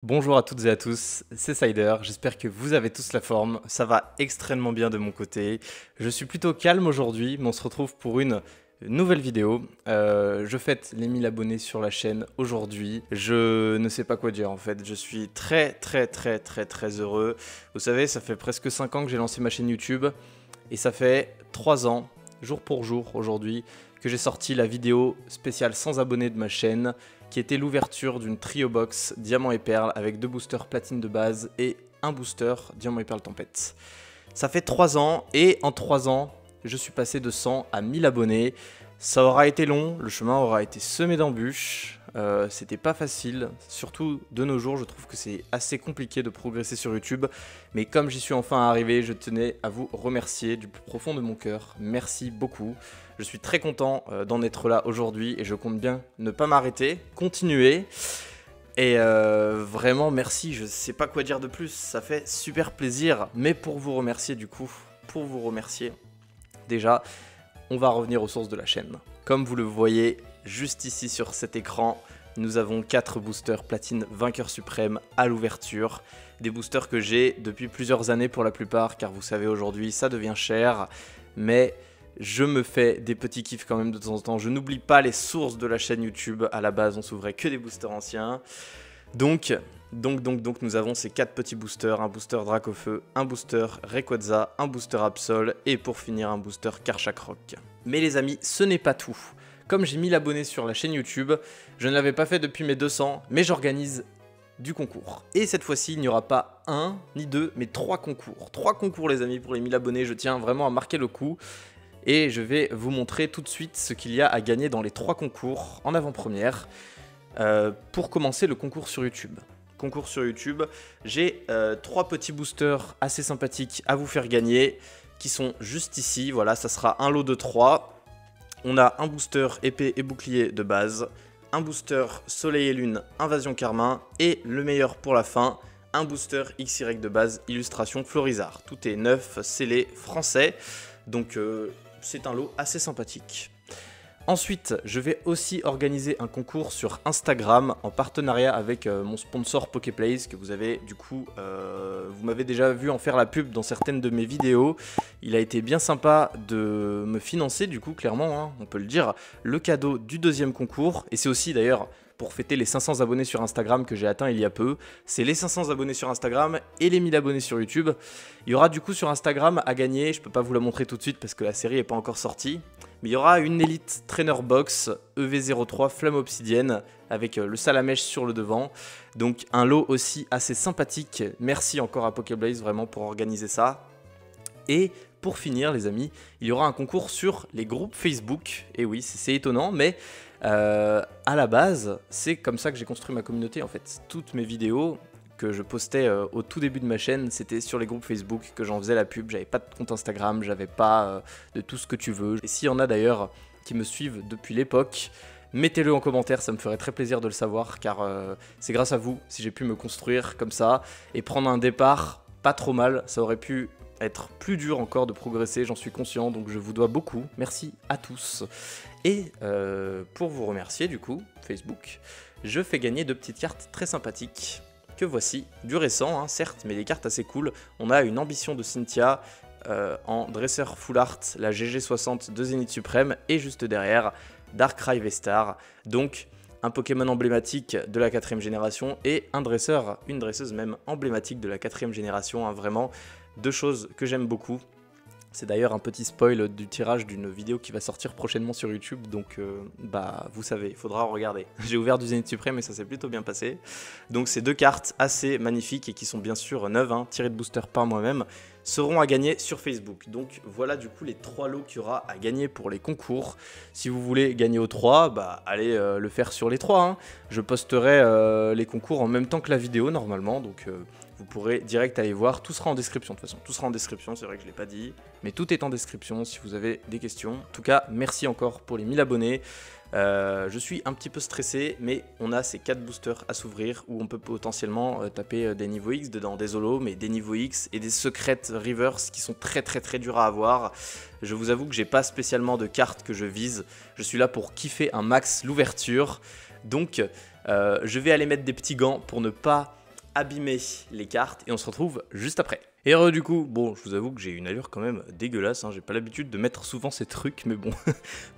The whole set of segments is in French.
Bonjour à toutes et à tous, c'est Sider, j'espère que vous avez tous la forme, ça va extrêmement bien de mon côté. Je suis plutôt calme aujourd'hui, mais on se retrouve pour une nouvelle vidéo. Je fête les 1000 abonnés sur la chaîne aujourd'hui. Je ne sais pas quoi dire en fait, je suis très heureux. Vous savez, ça fait presque 5 ans que j'ai lancé ma chaîne YouTube et ça fait 3 ans, jour pour jour aujourd'hui, que j'ai sorti la vidéo spéciale sans abonnés de ma chaîne, qui était l'ouverture d'une trio box diamant et perle avec 2 boosters platine de base et un booster diamant et perle tempête. Ça fait 3 ans et en 3 ans, je suis passé de 100 à 1000 abonnés. Ça aura été long, le chemin aura été semé d'embûches. C'était pas facile, surtout de nos jours, je trouve que c'est assez compliqué de progresser sur YouTube. Mais comme j'y suis enfin arrivé, je tenais à vous remercier du plus profond de mon cœur. Merci beaucoup. Je suis très content d'en être là aujourd'hui et je compte bien ne pas m'arrêter, continuer. Et vraiment merci, je sais pas quoi dire de plus, ça fait super plaisir. Mais pour vous remercier du coup, déjà, on va revenir aux sources de la chaîne. Comme vous le voyez juste ici sur cet écran, nous avons 4 boosters platine vainqueur suprême à l'ouverture. Des boosters que j'ai depuis plusieurs années pour la plupart, car vous savez aujourd'hui ça devient cher. Mais je me fais des petits kiffs quand même de temps en temps. Je n'oublie pas les sources de la chaîne YouTube. À la base, on s'ouvrait que des boosters anciens. Donc, nous avons ces 4 petits boosters, un booster Dracofeu, un booster Rayquaza, un booster Absol et pour finir un booster Karchakroc. Mais les amis, ce n'est pas tout. Comme j'ai 1000 abonnés sur la chaîne YouTube, je ne l'avais pas fait depuis mes 200, mais j'organise du concours. Et cette fois-ci, il n'y aura pas un ni deux, mais 3 concours. 3 concours les amis pour les 1000 abonnés, je tiens vraiment à marquer le coup. Et je vais vous montrer tout de suite ce qu'il y a à gagner dans les 3 concours en avant-première. Pour commencer le concours sur YouTube. Concours sur YouTube, j'ai 3 petits boosters assez sympathiques à vous faire gagner qui sont juste ici. Voilà, ça sera un lot de 3. On a un booster épée et bouclier de base, un booster soleil et lune invasion carmin et le meilleur pour la fin, un booster XY de base illustration Florizard. Tout est neuf, scellé, français, donc c'est un lot assez sympathique. Ensuite, je vais aussi organiser un concours sur Instagram en partenariat avec mon sponsor Poképlays que vous avez du coup, vous m'avez déjà vu en faire la pub dans certaines de mes vidéos. Il a été bien sympa de me financer du coup, clairement, hein, on peut le dire, le cadeau du deuxième concours. Et c'est aussi d'ailleurs pour fêter les 500 abonnés sur Instagram que j'ai atteint il y a peu. C'est les 500 abonnés sur Instagram et les 1000 abonnés sur YouTube. Il y aura du coup sur Instagram à gagner, je peux pas vous la montrer tout de suite parce que la série n'est pas encore sortie. Mais il y aura une Elite Trainer Box EV03 Flamme Obsidienne avec le salamèche sur le devant. Donc un lot aussi assez sympathique. Merci encore à Pokéblaze vraiment pour organiser ça. Et pour finir les amis, il y aura un concours sur les groupes Facebook. Et oui, c'est étonnant, mais à la base, c'est comme ça que j'ai construit ma communauté en fait. Toutes mes vidéos que je postais au tout début de ma chaîne, c'était sur les groupes Facebook que j'en faisais la pub. J'avais pas de compte Instagram, j'avais pas de tout ce que tu veux. Et s'il y en a d'ailleurs qui me suivent depuis l'époque, mettez-le en commentaire, ça me ferait très plaisir de le savoir, car c'est grâce à vous si j'ai pu me construire comme ça et prendre un départ pas trop mal. Ça aurait pu être plus dur encore de progresser, j'en suis conscient, donc je vous dois beaucoup. Merci à tous. Et pour vous remercier du coup, Facebook, je fais gagner 2 petites cartes très sympathiques. Que voici, du récent, hein, certes, mais des cartes assez cool. On a une ambition de Cynthia en dresseur full art, la GG60 de Zénith Suprême, et juste derrière, Darkrai Vestar. Donc, un Pokémon emblématique de la 4ème génération et un dresseur, une dresseuse même emblématique de la 4ème génération. Hein, vraiment, 2 choses que j'aime beaucoup. C'est d'ailleurs un petit spoil du tirage d'une vidéo qui va sortir prochainement sur YouTube, donc bah vous savez, il faudra regarder. J'ai ouvert du Zénith Suprême et ça s'est plutôt bien passé. Donc ces 2 cartes assez magnifiques et qui sont bien sûr neuves, hein, tirées de booster par moi-même, seront à gagner sur Facebook. Donc voilà du coup les 3 lots qu'il y aura à gagner pour les concours. Si vous voulez gagner aux 3, bah allez le faire sur les 3. Hein. Je posterai les concours en même temps que la vidéo normalement, donc vous pourrez direct aller voir, tout sera en description de toute façon, tout sera en description, c'est vrai que je ne l'ai pas dit, mais tout est en description si vous avez des questions. En tout cas, merci encore pour les 1000 abonnés, je suis un petit peu stressé, mais on a ces 4 boosters à s'ouvrir où on peut potentiellement taper des niveaux X dedans, des holos, mais des niveaux X et des secrets rivers qui sont très durs à avoir. Je vous avoue que j'ai pas spécialement de cartes que je vise, je suis là pour kiffer un max l'ouverture, donc je vais aller mettre des petits gants pour ne pas abîmer les cartes et on se retrouve juste après. Et du coup, bon, je vous avoue que j'ai une allure quand même dégueulasse, hein, j'ai pas l'habitude de mettre souvent ces trucs, mais bon,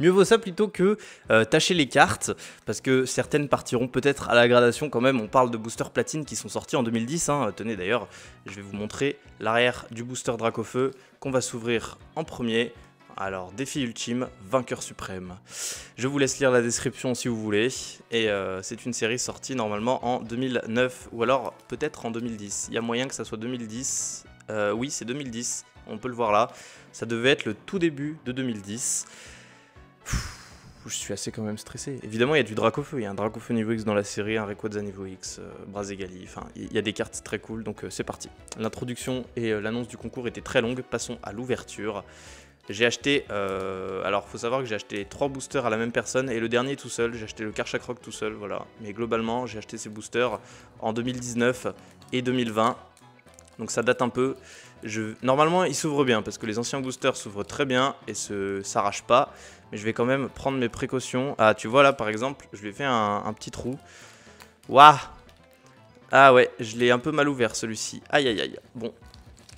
mieux vaut ça plutôt que tâcher les cartes, parce que certaines partiront peut-être à la gradation quand même. On parle de boosters platine qui sont sortis en 2010, hein. Tenez d'ailleurs, je vais vous montrer l'arrière du booster Dracofeu qu'on va s'ouvrir en premier. Alors, défi ultime, vainqueur suprême. Je vous laisse lire la description si vous voulez. Et c'est une série sortie normalement en 2009 ou alors peut-être en 2010. Il y a moyen que ça soit 2010. Oui, c'est 2010. On peut le voir là. Ça devait être le tout début de 2010. Je suis assez quand même stressé. Évidemment, il y a du Dracofeu. Il y a un Dracofeu niveau X dans la série, un Rayquaza niveau X, Brazegali. Enfin, il y a des cartes très cool. Donc c'est parti. L'introduction et l'annonce du concours étaient très longues. Passons à l'ouverture. J'ai acheté, alors faut savoir que j'ai acheté 3 boosters à la même personne et le dernier tout seul, j'ai acheté le Karchak Rock tout seul, voilà. Mais globalement, j'ai acheté ces boosters en 2019 et 2020, donc ça date un peu. Normalement, ils s'ouvrent bien parce que les anciens boosters s'ouvrent très bien et ne s'arrachent pas. Mais je vais quand même prendre mes précautions. Ah, tu vois là, par exemple, je lui ai fait un petit trou. Waouh! Ah ouais, je l'ai un peu mal ouvert celui-ci. Aïe aïe aïe, bon.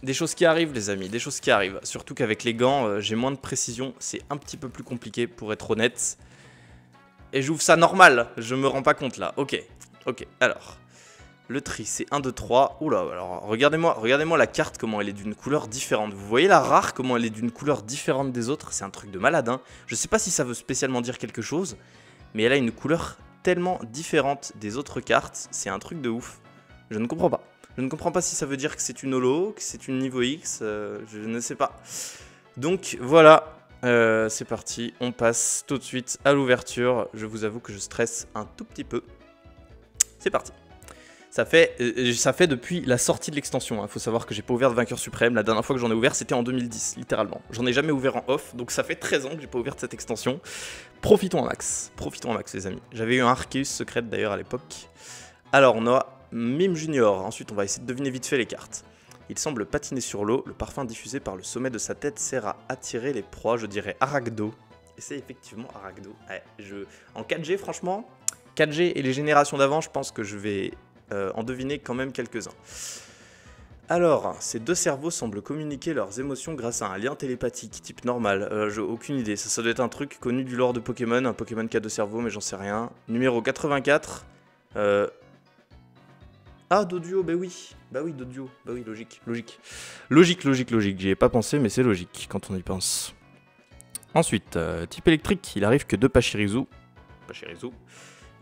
Des choses qui arrivent les amis, des choses qui arrivent. Surtout qu'avec les gants, j'ai moins de précision. C'est un petit peu plus compliqué pour être honnête. Et j'ouvre ça normal, je me rends pas compte là. Ok, alors. Le tri, c'est 1, 2, 3. Oula, alors regardez-moi la carte, comment elle est d'une couleur différente. Vous voyez la rare, comment elle est d'une couleur différente des autres? C'est un truc de malade, hein. Je sais pas si ça veut spécialement dire quelque chose, mais elle a une couleur tellement différente des autres cartes. C'est un truc de ouf. Je ne comprends pas. Je ne comprends pas si ça veut dire que c'est une holo, que c'est une niveau X, je ne sais pas. Donc voilà, c'est parti, on passe tout de suite à l'ouverture. Je vous avoue que je stresse un tout petit peu. C'est parti. Ça fait depuis la sortie de l'extension. Il faut savoir que j'ai pas ouvert de vainqueur suprême. La dernière fois que j'en ai ouvert, c'était en 2010, littéralement. J'en ai jamais ouvert en off, donc ça fait 13 ans que j'ai pas ouvert cette extension. Profitons un max, les amis. J'avais eu un Arceus secret d'ailleurs à l'époque. Alors on a Mime Junior, ensuite on va essayer de deviner vite fait les cartes. Il semble patiner sur l'eau, le parfum diffusé par le sommet de sa tête sert à attirer les proies, je dirais Aragdo. Et c'est effectivement Aragdo. Ouais, en 4G franchement, 4G et les générations d'avant, je pense que je vais en deviner quand même quelques-uns. Alors, ces deux cerveaux semblent communiquer leurs émotions grâce à un lien télépathique, type normal. J'ai aucune idée, ça doit être un truc connu du lore de Pokémon, un Pokémon qui a deux cerveaux, mais j'en sais rien. Numéro 84. Ah, Doduo, bah oui, Doduo, bah oui, logique. J'y ai pas pensé, mais c'est logique quand on y pense. Ensuite, type électrique, il arrive que 2 Pachirisu.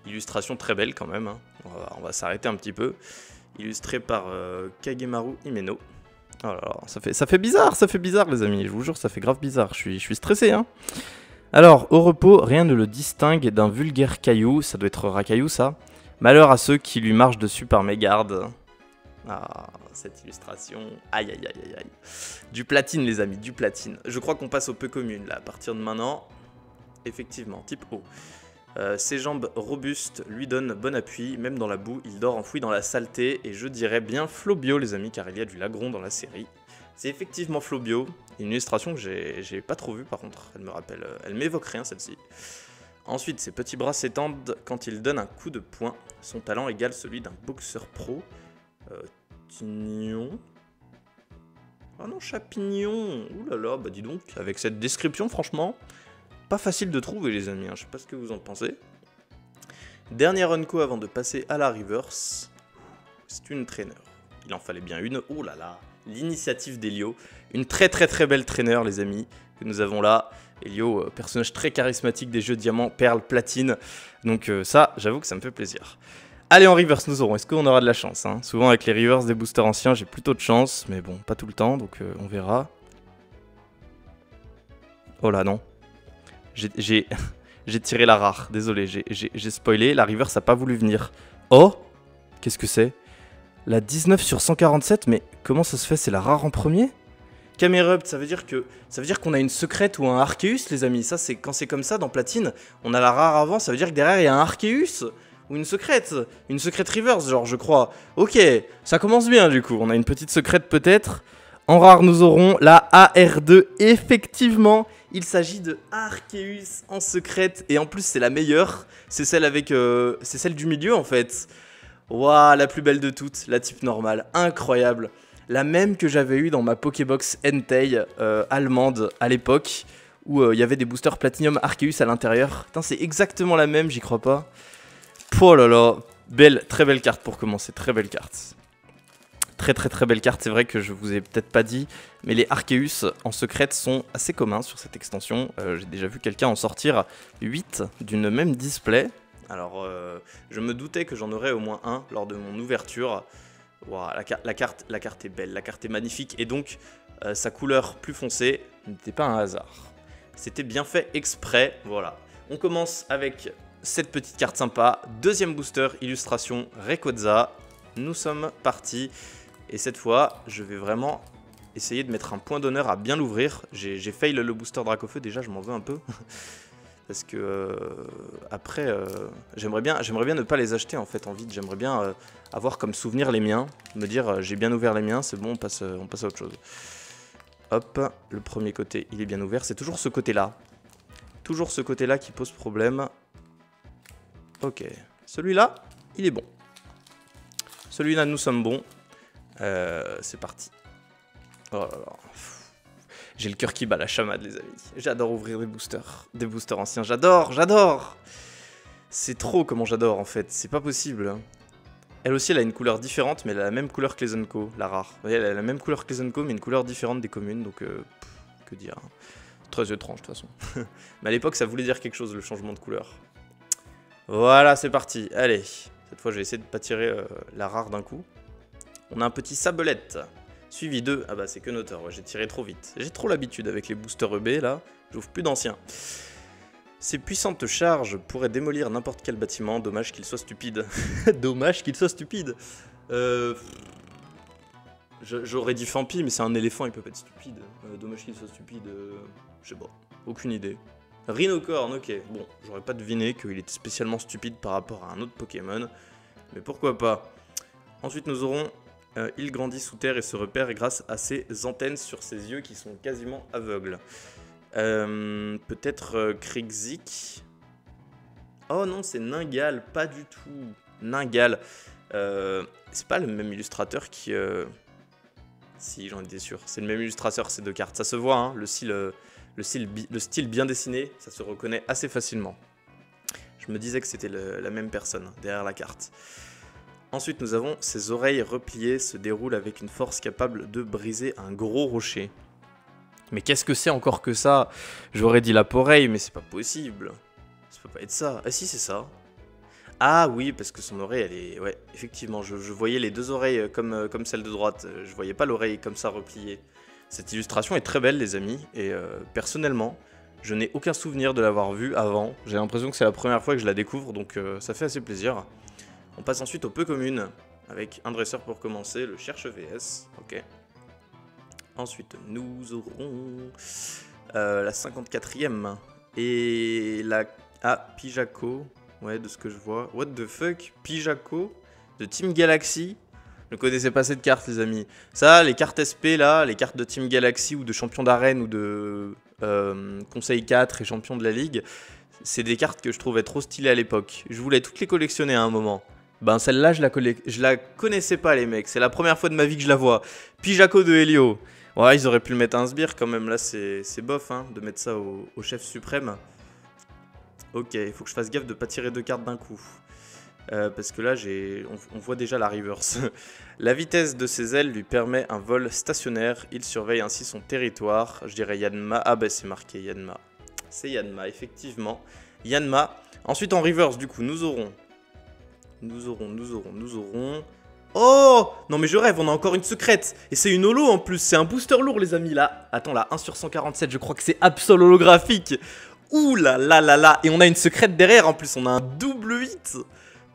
Illustration très belle quand même, hein. On va s'arrêter un petit peu. Illustré par Kagemaru Himeno. Oh là là, ça fait bizarre les amis, je vous jure, ça fait grave bizarre, je suis stressé, hein. Alors, au repos, rien ne le distingue d'un vulgaire caillou, ça doit être Rakaillou ça. Malheur à ceux qui lui marchent dessus par mégarde. Ah, cette illustration. Aïe. Du platine, les amis, du platine. Je crois qu'on passe aux peu communes, là, à partir de maintenant. Effectivement, type O. Ses jambes robustes lui donnent bon appui, même dans la boue, il dort enfoui dans la saleté. Et je dirais bien Flobio, les amis, car il y a du Lagron dans la série. C'est effectivement Flobio. Une illustration que j'ai pas trop vue, par contre. Elle m'évoque rien, celle-ci. Ensuite, ses petits bras s'étendent quand il donne un coup de poing. Son talent égale celui d'un boxeur pro. Tignon. Ah non, Chapignon. Ouh là là, bah dis donc. Avec cette description, franchement, pas facile de trouver, les amis, hein. Je sais pas ce que vous en pensez. Dernière unco avant de passer à la reverse. C'est une trainer. Il en fallait bien une. Oh là là. L'initiative d'Elio. Une très belle trainer, les amis, que nous avons là. Elio, personnage très charismatique des jeux diamant, perle, platine. Donc ça, j'avoue que ça me fait plaisir. Allez, en reverse, nous aurons. Est-ce qu'on aura de la chance, hein? Souvent, avec les reverse des boosters anciens, j'ai plutôt de chance. Mais bon, pas tout le temps, donc on verra. Oh là, non. J'ai tiré la rare. Désolé, j'ai spoilé. La reverse n'a pas voulu venir. Oh! Qu'est-ce que c'est? La 19 sur 147, mais comment ça se fait? C'est la rare en premier? Camerupt, ça veut dire qu'on a une secrète ou un Arceus, les amis. Ça, c'est quand c'est comme ça dans Platine, on a la rare avant, ça veut dire que derrière il y a un Arceus ou une secrète reverse, genre, je crois. Ok, ça commence bien du coup. On a une petite secrète peut-être. En rare, nous aurons la AR2. Effectivement, il s'agit de Arceus en secrète et en plus c'est la meilleure. C'est celle du milieu en fait. Waouh, la plus belle de toutes, la type normale, incroyable. La même que j'avais eue dans ma Pokébox Entei allemande à l'époque, où il y avait des boosters Platinum Arceus à l'intérieur. Putain, c'est exactement la même, j'y crois pas. Oh là là, belle, très belle carte pour commencer, très belle carte. Très belle carte, c'est vrai que je vous ai peut-être pas dit, mais les Arceus en secrète sont assez communs sur cette extension. J'ai déjà vu quelqu'un en sortir 8 d'une même display. Alors, je me doutais que j'en aurais au moins un lors de mon ouverture. Wow, la carte est belle, la carte est magnifique, et donc sa couleur plus foncée n'était pas un hasard. C'était bien fait exprès, voilà. On commence avec cette petite carte sympa, deuxième booster, illustration Rayquaza. Nous sommes partis. Et cette fois, je vais vraiment essayer de mettre un point d'honneur à bien l'ouvrir. J'ai fail le booster Dracofeu, déjà je m'en veux un peu. Parce que après, j'aimerais bien ne pas les acheter en fait en vide. J'aimerais bien avoir comme souvenir les miens. Me dire j'ai bien ouvert les miens, c'est bon, on passe à autre chose. Hop, le premier côté il est bien ouvert. C'est toujours ce côté-là. Toujours ce côté-là qui pose problème. Ok, celui-là, il est bon. Celui-là, nous sommes bons. C'est parti. Oh là là. J'ai le cœur qui bat la chamade, les amis. J'adore ouvrir des boosters anciens. J'adore. C'est trop comment j'adore en fait. C'est pas possible. Elle aussi, elle a une couleur différente, mais elle a la même couleur que les Unco, la rare. Vous voyez, elle a la même couleur que les Unco, mais une couleur différente des communes. Donc, que dire. Très étrange de toute façon. Mais à l'époque, ça voulait dire quelque chose, le changement de couleur. Voilà, c'est parti. Allez. Cette fois, je vais essayer de pas tirer la rare d'un coup. On a un petit Sablette, suivi de... Ah bah c'est que Noteur, ouais, j'ai tiré trop vite. J'ai trop l'habitude avec les boosters EB là, j'ouvre plus d'anciens. Ces puissantes charges pourraient démolir n'importe quel bâtiment, dommage qu'il soit stupide. Dommage qu'il soit stupide. J'aurais dit Fampi, mais c'est un éléphant, il peut pas être stupide. Dommage qu'il soit stupide, je sais pas, aucune idée. Rhinocorn, ok, bon, j'aurais pas deviné qu'il était spécialement stupide par rapport à un autre Pokémon, mais pourquoi pas. Ensuite nous aurons... il grandit sous terre et se repère grâce à ses antennes sur ses yeux qui sont quasiment aveugles. Peut-être Krigzik. Oh non, c'est Ningal, pas du tout. Ningal. C'est pas le même illustrateur qui... Si, j'en étais sûr. C'est le même illustrateur, ces deux cartes. Ça se voit, hein, le style bien dessiné, ça se reconnaît assez facilement. Je me disais que c'était la même personne derrière la carte. Ensuite, nous avons ses oreilles repliées se déroulent avec une force capable de briser un gros rocher. Mais qu'est-ce que c'est encore que ça? J'aurais dit la poreille, mais c'est pas possible. Ça peut pas être ça. Ah si, c'est ça. Ah oui, parce que son oreille, elle est... Ouais, effectivement, je voyais les deux oreilles comme celle de droite. Je voyais pas l'oreille comme ça repliée. Cette illustration est très belle, les amis. Et personnellement, je n'ai aucun souvenir de l'avoir vue avant. J'ai l'impression que c'est la première fois que je la découvre, donc ça fait assez plaisir. On passe ensuite aux peu communes, avec un dresseur pour commencer, le Cherche VS, ok. Ensuite, nous aurons la 54e, et la... Ah, Pijaco, ouais, de ce que je vois. What the fuck, Pijaco, de Team Galaxy. Je ne connaissais pas cette carte, les amis. Ça, les cartes SP, là, les cartes de Team Galaxy, ou de champion d'arène, ou de Conseil 4 et champion de la Ligue, c'est des cartes que je trouvais trop stylées à l'époque. Je voulais toutes les collectionner à un moment. Ben celle-là, je la connaissais pas, les mecs. C'est la première fois de ma vie que je la vois. Pijaco de Helio. Ouais, ils auraient pu le mettre à un sbire quand même. Là, c'est bof hein, de mettre ça au chef suprême. Ok, il faut que je fasse gaffe de pas tirer deux cartes d'un coup. Parce que là, on voit déjà la reverse. La vitesse de ses ailes lui permet un vol stationnaire. Il surveille ainsi son territoire. Je dirais Yanma. Ah bah c'est marqué Yanma. C'est Yanma, effectivement. Yanma. Ensuite, en reverse, du coup, nous aurons... Oh non mais je rêve, on a encore une secrète. Et c'est une holo en plus, c'est un booster lourd les amis là. Attends là, 1 sur 147, je crois que c'est Absol holographique. Ouh là là là là. Et on a une secrète derrière en plus, on a un double 8.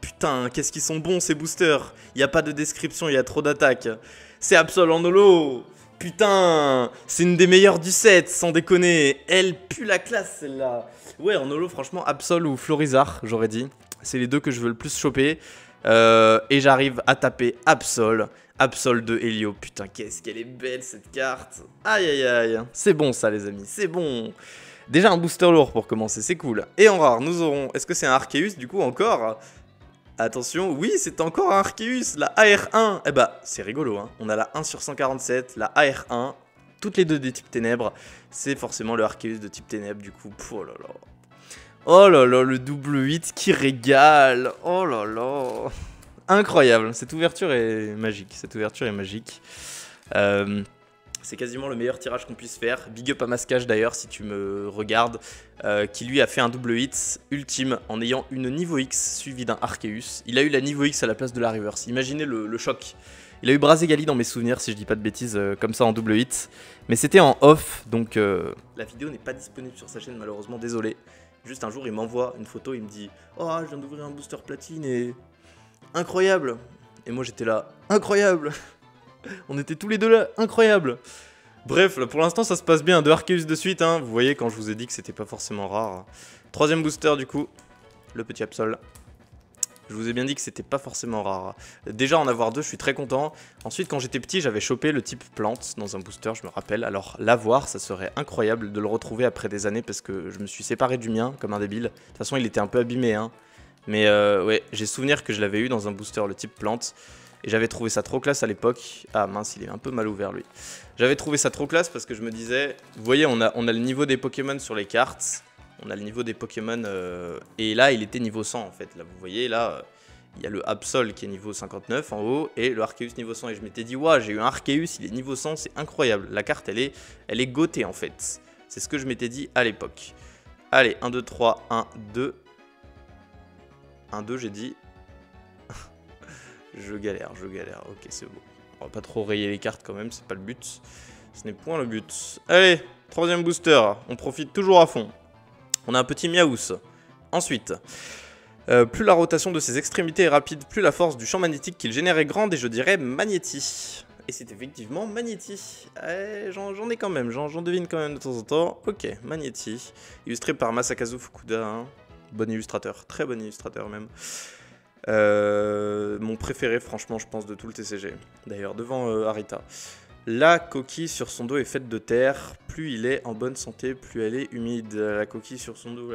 Putain, qu'est-ce qu'ils sont bons ces boosters. Il n'y a pas de description, il y a trop d'attaques. C'est Absol en holo. Putain, c'est une des meilleures du set, sans déconner. Elle pue la classe celle-là. Ouais, en holo franchement, Absol ou Florizarre, j'aurais dit. C'est les deux que je veux le plus choper. Et j'arrive à taper Absol. Absol de Helio. Putain, qu'est-ce qu'elle est belle cette carte. Aïe aïe aïe. C'est bon ça les amis, c'est bon. Déjà un booster lourd pour commencer, c'est cool. Et en rare, nous aurons... Est-ce que c'est un Arceus du coup encore? Attention, oui, c'est encore un Arceus, la AR1. Eh bah, c'est rigolo, hein. On a la 1 sur 147, la AR1, toutes les deux des types ténèbres. C'est forcément le Arceus de type ténèbres, du coup. Oh là là. Oh là là, le double 8 qui régale. Oh là là. Incroyable, cette ouverture est magique. Cette ouverture est magique. C'est quasiment le meilleur tirage qu'on puisse faire. Big up à Mascage d'ailleurs, si tu me regardes, qui lui a fait un double hit ultime en ayant une niveau X suivie d'un Arceus. Il a eu la niveau X à la place de la reverse. Imaginez le choc. Il a eu Brazegali dans mes souvenirs, si je dis pas de bêtises, comme ça en double hit. Mais c'était en off, donc la vidéo n'est pas disponible sur sa chaîne malheureusement, désolé. Juste un jour, il m'envoie une photo, il me dit « Oh, je viens d'ouvrir un booster platine et... incroyable !» Et moi j'étais là « Incroyable !» On était tous les deux là, incroyable. Bref, là, pour l'instant ça se passe bien, 2 Arceus de suite, hein. Vous voyez quand je vous ai dit que c'était pas forcément rare. Troisième booster du coup, le petit Absol. Je vous ai bien dit que c'était pas forcément rare. Déjà en avoir 2, je suis très content. Ensuite quand j'étais petit, j'avais chopé le type plante dans un booster, je me rappelle. Alors l'avoir, ça serait incroyable de le retrouver après des années parce que je me suis séparé du mien comme un débile. De toute façon il était un peu abîmé, hein. Mais ouais, j'ai souvenir que je l'avais eu dans un booster, le type plante. Et j'avais trouvé ça trop classe à l'époque. Ah mince, il est un peu mal ouvert lui. J'avais trouvé ça trop classe parce que je me disais... Vous voyez, on a le niveau des Pokémon sur les cartes. On a le niveau des Pokémon... et là, il était niveau 100 en fait. Là, vous voyez, là, il y a le Absol qui est niveau 59 en haut. Et le Arceus niveau 100. Et je m'étais dit, waouh, j'ai eu un Arceus, il est niveau 100, c'est incroyable. La carte, elle est gotée en fait. C'est ce que je m'étais dit à l'époque. Allez, 1, 2, 3, 1, 2. 1, 2, j'ai dit... Je galère. Ok, c'est bon. On va pas trop rayer les cartes quand même, c'est pas le but. Ce n'est point le but. Allez, troisième booster. On profite toujours à fond. On a un petit Miaous. Ensuite, plus la rotation de ses extrémités est rapide, plus la force du champ magnétique qu'il génère est grande, et je dirais Magnéti. Et c'est effectivement Magnéti. J'en ai quand même, j'en devine quand même de temps en temps. Ok, Magnéti. Illustré par Masakazu Fukuda. Hein. Bon illustrateur, très bon illustrateur même. Mon préféré franchement je pense de tout le TCG, d'ailleurs devant Arita. La coquille sur son dos est faite de terre, plus il est en bonne santé, plus elle est humide. La coquille sur son dos,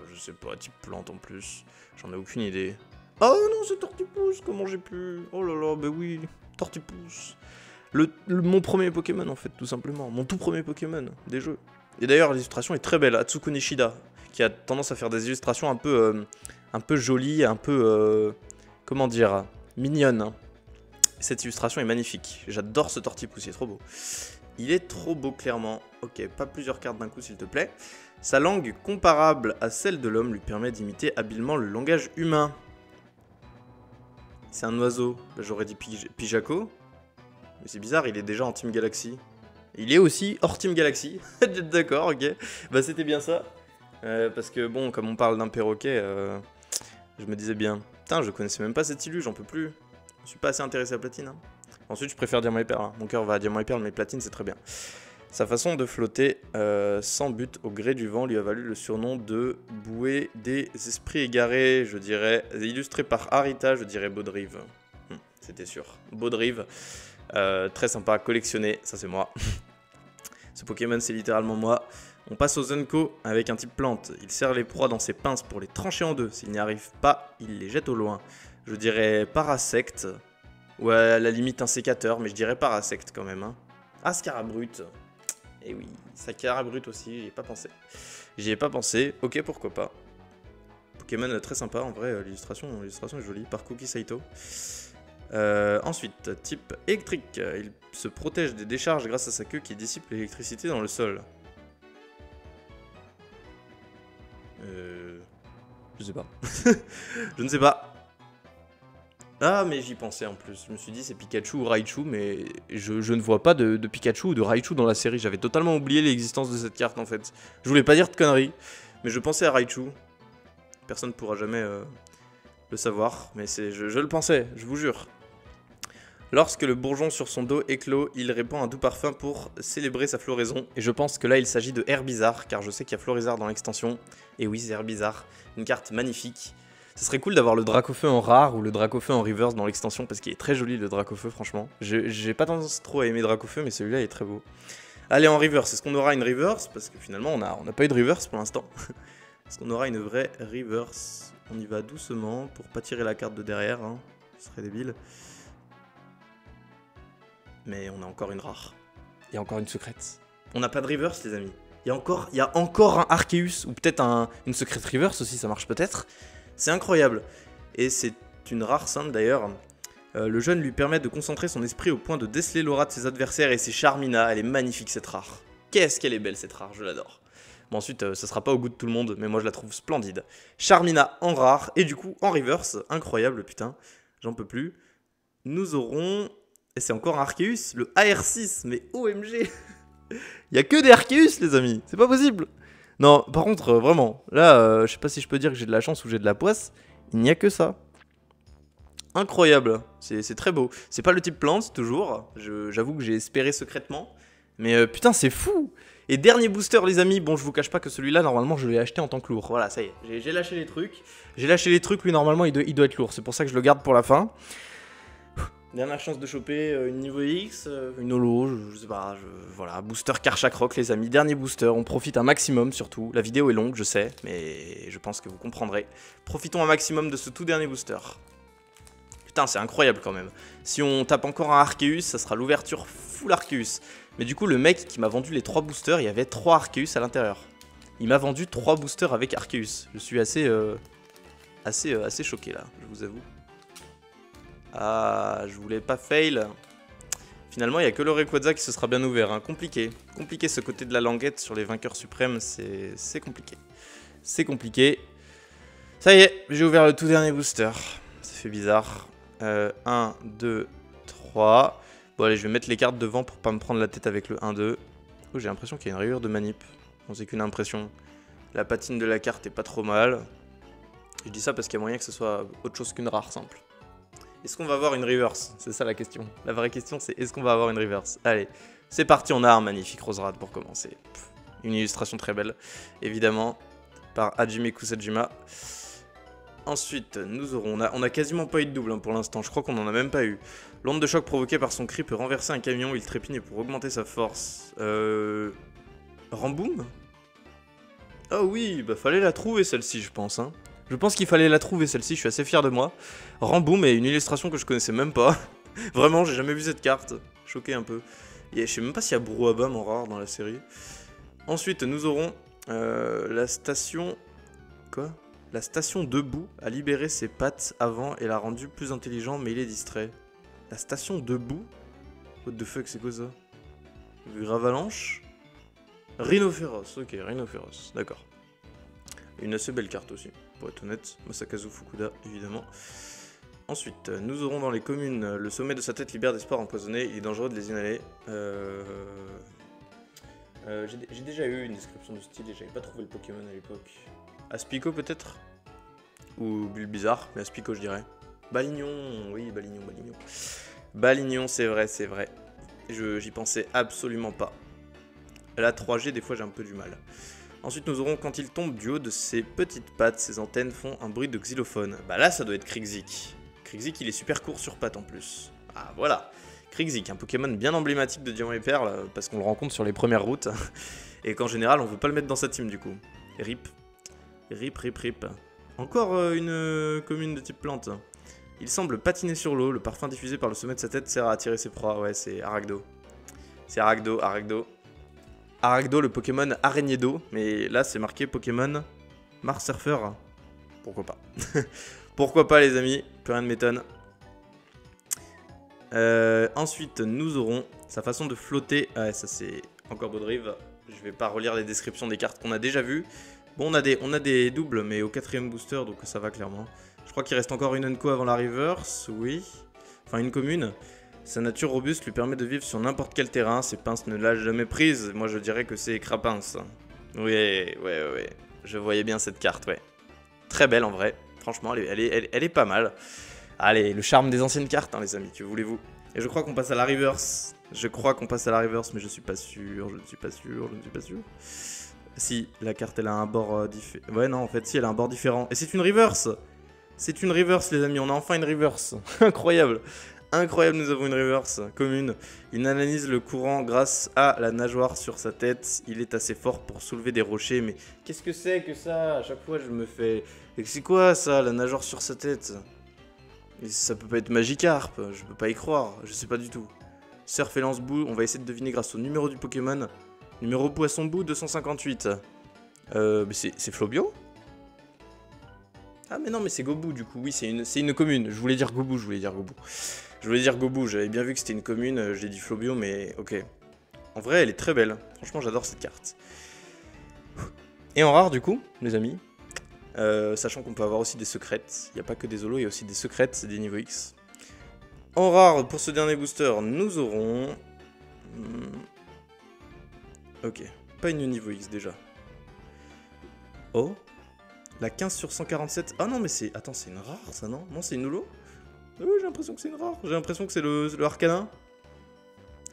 je sais pas, type plante en plus, j'en ai aucune idée. Oh non, c'est Tortipousse, comment j'ai pu... Oh là là, bah oui, Tortipousse. Mon premier Pokémon en fait, tout simplement, mon tout premier Pokémon des jeux. Et d'ailleurs l'illustration est très belle, Atsuko Nishida, qui a tendance à faire des illustrations un peu jolies, un peu, comment dire, mignonnes. Cette illustration est magnifique. J'adore ce Tortipousse, il est trop beau. Il est trop beau, clairement. Ok, pas plusieurs cartes d'un coup, s'il te plaît. Sa langue, comparable à celle de l'homme, lui permet d'imiter habilement le langage humain. C'est un oiseau. J'aurais dit Pijaco. Mais c'est bizarre, il est déjà en Team Galaxy. Il est aussi hors Team Galaxy. D'accord, ok. Bah, c'était bien ça. Parce que bon, comme on parle d'un perroquet, je me disais bien, putain, je connaissais même pas cette illu, j'en peux plus. Je suis pas assez intéressé à Platine. Hein. Ensuite, je préfère Diamant et Perle. Hein. Mon cœur va à Diamant et Perle, mais Platine, c'est très bien. Sa façon de flotter sans but au gré du vent lui a valu le surnom de bouée des esprits égarés, je dirais. Illustré par Arita, je dirais Baudrive. C'était sûr. Baudrive. Très sympa, collectionné, ça c'est moi. Ce Pokémon, c'est littéralement moi. On passe au Zenko avec un type plante. Il serre les proies dans ses pinces pour les trancher en deux. S'il n'y arrive pas, il les jette au loin. Je dirais Parasect. Ou à la limite un sécateur, mais je dirais Parasect quand même. Hein. Ah, Scarabrute. Eh oui, Scarabrute aussi, j'y ai pas pensé. J'y ai pas pensé, ok, pourquoi pas. Pokémon très sympa, en vrai, l'illustration est jolie, par Cookie Saito. Ensuite, type électrique. Il se protège des décharges grâce à sa queue qui dissipe l'électricité dans le sol. Je sais pas. Je ne sais pas. Ah, mais j'y pensais en plus. Je me suis dit c'est Pikachu ou Raichu, mais je ne vois pas de Pikachu ou de Raichu dans la série. J'avais totalement oublié l'existence de cette carte en fait. Je voulais pas dire de conneries, mais je pensais à Raichu. Personne ne pourra jamais le savoir, mais je le pensais, je vous jure. Lorsque le bourgeon sur son dos éclot, il répand un doux parfum pour célébrer sa floraison. Et je pense que là, il s'agit de Herbizarre, car je sais qu'il y a Florizarre dans l'extension. Et oui, c'est Herbizarre, une carte magnifique. Ce serait cool d'avoir le Dracofeu en rare ou le Dracofeu en reverse dans l'extension, parce qu'il est très joli le Dracofeu, franchement. J'ai pas tendance trop à aimer Dracofeu, mais celui-là est très beau. Allez, en reverse, est-ce qu'on aura une reverse? Parce que finalement, on n'a pas eu de reverse pour l'instant. Est-ce qu'on aura une vraie reverse? On y va doucement pour pas tirer la carte de derrière, hein. Ce serait débile. Mais on a encore une rare. Il y a encore une secrète. On n'a pas de reverse, les amis. Il y a encore un Arceus, ou peut-être une secrète reverse aussi, ça marche peut-être. C'est incroyable. Et c'est une rare simple d'ailleurs. Le jeune lui permet de concentrer son esprit au point de déceler l'aura de ses adversaires, et c'est Charmina. Elle est magnifique cette rare. Qu'est-ce qu'elle est belle cette rare, je l'adore. Bon, ensuite, ça sera pas au goût de tout le monde, mais moi je la trouve splendide. Charmina en rare, et du coup en reverse, incroyable, putain, j'en peux plus. Nous aurons, et c'est encore un Arceus, le AR6, mais OMG. Il y a que des Arceus, les amis, c'est pas possible. Non, par contre, vraiment, là, je sais pas si je peux dire que j'ai de la chance ou j'ai de la poisse, il n'y a que ça. Incroyable, c'est très beau. C'est pas le type plante, toujours, j'avoue que j'ai espéré secrètement, mais putain, c'est fou. Et dernier booster, les amis, bon, je vous cache pas que celui-là, normalement, je l'ai acheté en tant que lourd. Voilà, ça y est, j'ai lâché les trucs. J'ai lâché les trucs, lui, normalement, il doit être lourd. C'est pour ça que je le garde pour la fin. Dernière chance de choper une niveau X, une holo, je sais pas, voilà, booster Karchak Rock, les amis. Dernier booster, on profite un maximum, surtout. La vidéo est longue, je sais, mais je pense que vous comprendrez. Profitons un maximum de ce tout dernier booster. Putain, c'est incroyable quand même. Si on tape encore un Arceus, ça sera l'ouverture full Arceus. Mais du coup, le mec qui m'a vendu les 3 boosters, il y avait 3 Arceus à l'intérieur. Il m'a vendu 3 boosters avec Arceus. Je suis assez choqué là, je vous avoue. Ah, je voulais pas fail. Finalement, il n'y a que le Rayquaza qui se sera bien ouvert. Hein. Compliqué. Compliqué ce côté de la languette sur les vainqueurs suprêmes, c'est compliqué. C'est compliqué. Ça y est, j'ai ouvert le tout dernier booster. Ça fait bizarre. 1, 2, 3. Bon allez, je vais mettre les cartes devant pour pas me prendre la tête avec le 1-2. Oh, j'ai l'impression qu'il y a une rayure de manip. Bon, c'est qu'une impression. La patine de la carte est pas trop mal. Je dis ça parce qu'il y a moyen que ce soit autre chose qu'une rare simple. Est-ce qu'on va avoir une reverse? C'est ça la question. La vraie question, c'est est-ce qu'on va avoir une reverse? Allez, c'est parti, on a un magnifique Roserade pour commencer. Une illustration très belle, évidemment, par Hajime Kusajima. Ensuite, nous aurons... On a quasiment pas eu de double hein, pour l'instant, je crois qu'on en a même pas eu. L'onde de choc provoquée par son cri peut renverser un camion, il trépigne pour augmenter sa force. Ramboom? Ah oui, bah fallait la trouver celle-ci, je pense. Hein. Je pense qu'il fallait la trouver celle-ci, je suis assez fier de moi. Ramboom est une illustration que je connaissais même pas. Vraiment, j'ai jamais vu cette carte. Choqué un peu. Je sais même pas s'il y a Brouhabam en rare dans la série. Ensuite, nous aurons la station... Quoi? La station debout a libéré ses pattes avant et l'a rendu plus intelligent, mais il est distrait. La station debout? What the fuck, c'est quoi ça? Gravalanche? Rhinophéros, ok, Rhinophéros, d'accord. Une assez belle carte aussi, pour être honnête. Masakazu Fukuda, évidemment. Ensuite, nous aurons dans les communes, le sommet de sa tête libère des spores empoisonnés, il est dangereux de les inhaler. J'ai déjà eu une description de style et j'avais pas trouvé le Pokémon à l'époque. Aspico peut-être? Ou Bulbizarre, mais Aspico je dirais. Balignon, oui, Balignon. Balignon, c'est vrai, c'est vrai. J'y pensais absolument pas. La 3G, des fois j'ai un peu du mal. Ensuite, nous aurons quand il tombe du haut de ses petites pattes, ses antennes font un bruit de xylophone. Bah là, ça doit être Krixik. Krixik, il est super court sur pattes en plus. Ah voilà. Krixik, un Pokémon bien emblématique de Diamant et Perle, parce qu'on le rencontre sur les premières routes. Et qu'en général, on veut pas le mettre dans sa team du coup. Rip. Rip. Encore une commune de type plante. Il semble patiner sur l'eau, le parfum diffusé par le sommet de sa tête sert à attirer ses proies. Ouais, c'est Aragdo. C'est Aragdo. Aragdo, le Pokémon araignée d'eau, mais là c'est marqué Pokémon Mars Surfer. Pourquoi pas? Pourquoi pas les amis? Plus rien ne m'étonne. Ensuite, nous aurons sa façon de flotter. Ah, ça c'est encore Baudrive. Je vais pas relire les descriptions des cartes qu'on a déjà vues. Bon, on a des doubles, mais au 4ème booster, donc ça va clairement. Je crois qu'il reste encore une Unco avant la reverse, oui. Enfin, une commune. Sa nature robuste lui permet de vivre sur n'importe quel terrain. Ses pinces ne lâchent jamais prise. Moi, je dirais que c'est Crapince. Oui. Je voyais bien cette carte, ouais. Très belle en vrai. Franchement, elle est pas mal. Allez, le charme des anciennes cartes, hein, les amis, que voulez-vous? Et je crois qu'on passe à la reverse. Mais je suis pas sûr. Si, la carte, elle a un bord différent. Ouais, non, en fait, si, elle a un bord différent. Et c'est une reverse. C'est une reverse, les amis. On a enfin une reverse. Incroyable. Incroyable, nous avons une reverse commune. Il analyse le courant grâce à la nageoire sur sa tête. Il est assez fort pour soulever des rochers, mais qu'est-ce que c'est que ça? À chaque fois, je me fais... C'est quoi ça, la nageoire sur sa tête? Et ça peut pas être Magikarp, je peux pas y croire, je sais pas du tout. Surf et lance-boue, on va essayer de deviner grâce au numéro du Pokémon. Numéro poisson-boue 258. Mais c'est Flobio? Ah mais non, mais c'est Gobou du coup, oui c'est une commune. Je voulais dire Gobou, j'avais bien vu que c'était une commune, j'ai dit Flobio, mais ok. En vrai, elle est très belle, franchement j'adore cette carte. Et en rare du coup, les amis, sachant qu'on peut avoir aussi des secrètes, il n'y a pas que des holos, il y a aussi des secrètes, c'est des niveaux X. En rare, pour ce dernier booster, nous aurons... Ok, pas une niveau X déjà. Oh, la 15 sur 147. Ah non, mais c'est... Attends, c'est une rare ça, non? Non, c'est une holo? Oui, j'ai l'impression que c'est une rare. J'ai l'impression que c'est le Arcanin.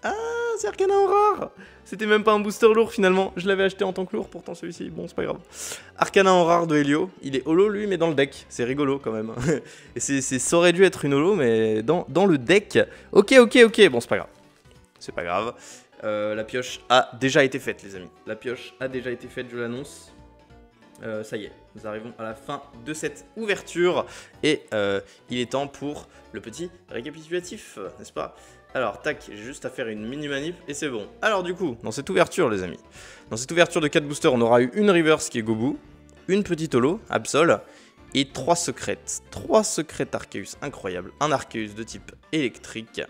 Ah, c'est Arcanin en rare. C'était même pas un booster lourd finalement. Je l'avais acheté en tant que lourd pourtant celui-ci. Bon, c'est pas grave. Arcanin en rare de Helio. Il est holo lui, mais dans le deck. C'est rigolo quand même. Et ça aurait dû être une holo, mais dans le deck. Ok. Bon, c'est pas grave. C'est pas grave. La pioche a déjà été faite, les amis. La pioche a déjà été faite, je l'annonce. Ça y est, nous arrivons à la fin de cette ouverture et il est temps pour le petit récapitulatif, n'est-ce pas? Alors, tac, j'ai juste à faire une mini manip et c'est bon. Alors du coup, dans cette ouverture, les amis, dans cette ouverture de 4 boosters, on aura eu une reverse qui est Gobou, une petite holo, Absol, et 3 secrètes. 3 secrètes Arceus incroyables. Un Arceus de type électrique,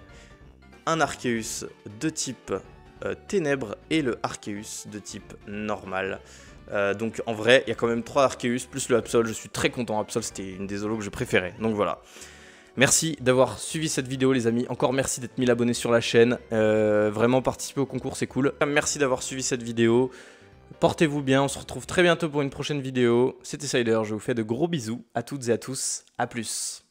un Arceus de type ténèbres et le Arceus de type normal. Donc en vrai, il y a quand même 3 Arceus plus le Absol. Je suis très content. Absol, c'était une des holos que je préférais. Donc voilà. Merci d'avoir suivi cette vidéo, les amis. Encore merci d'être 1000 abonnés sur la chaîne. Vraiment, participer au concours, c'est cool. Merci d'avoir suivi cette vidéo. Portez-vous bien. On se retrouve très bientôt pour une prochaine vidéo. C'était Sider. Je vous fais de gros bisous à toutes et à tous. À plus.